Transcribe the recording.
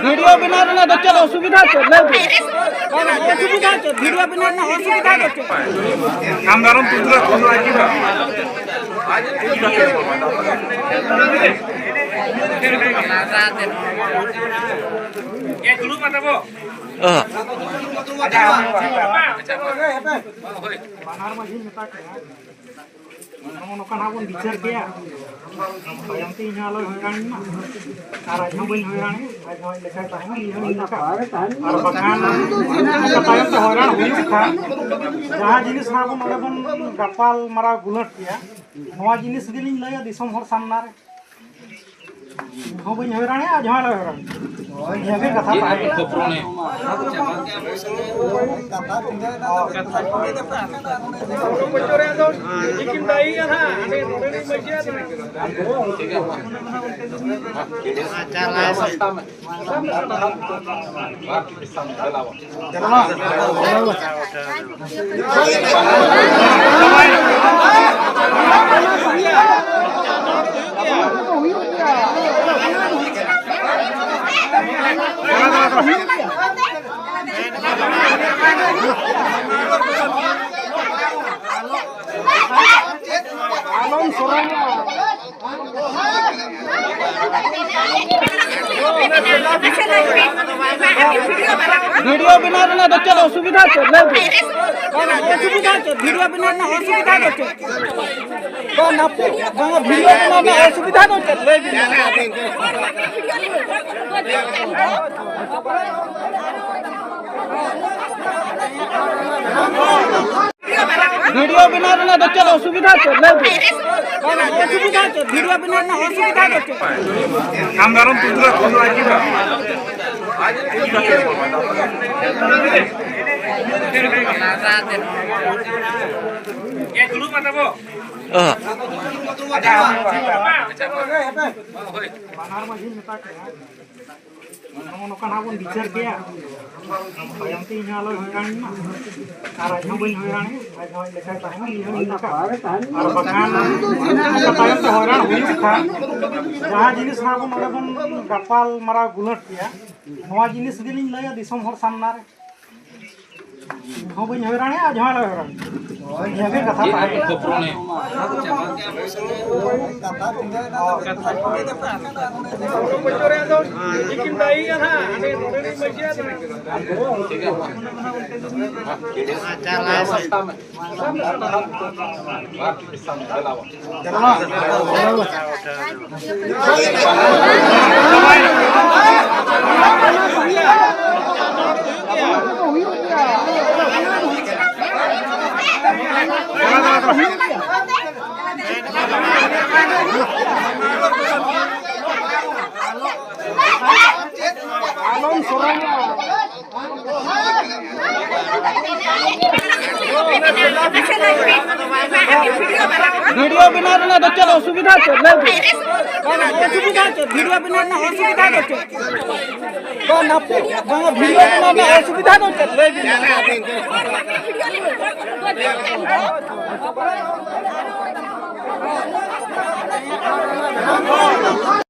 video बिना ना बच्चा असुविधा असुविधा वीडियो बिना ना असुविधा कामगारों तुझला फोन लागी ना ये गुरु बताबो बाहर में झिल मेता के नोकना बन विचार किया यंती नालो हरानी ना आज हम बन हरानी आज हम लेखा ताहम ये लेखा और बखान तायम तो हरान हुई था जहां जिनिस ना बन ओडे बन गपाल मारा गुलट किया नवा जिनिस गिलिन लया दिसम हर सामना रे हम बन हरानी आज हम हरानी ये भी कथा ताहे कोप्रोने कथा बच्चोरे तो लेकिन दाई था अने रोडे मजिया अच्छा लाए सस्ता में वीडियो बिना ना बच्चा असुविधा असुविधा वीडियो बिना ना असुविधा वीडियो बिना ना असुविधा वीडियो बिना ना बच्चा असुविधा असुविधा वीडियो बिना ना असुविधा कामगारों तुझला फोन लागी ना ये गुरु बताबो बाहर में झिल मेता के नोकना बन विचार किया यंती नालो हरानी ना आज हम बन हरानी आज हम लेखा ताहम ये लेखा और बखान तायम तो हरान हुई था जहां जिनिस ना बन ओडे बन गपाल मारा गुलट किया नवा जिनिस गिलिन लया दिसम हर सामना रे हम बन हरानी आज हम हरानी ये भी कथा ताहे कोप्रोने बच्चोरे तो लेकिन दाई था अने रोडे मजिया अच्छा लाए सस्ता में वीडियो बिना ना बच्चा असुविधा असुविधा वीडियो बिना ना असुविधा वीडियो बिना ना असुविधा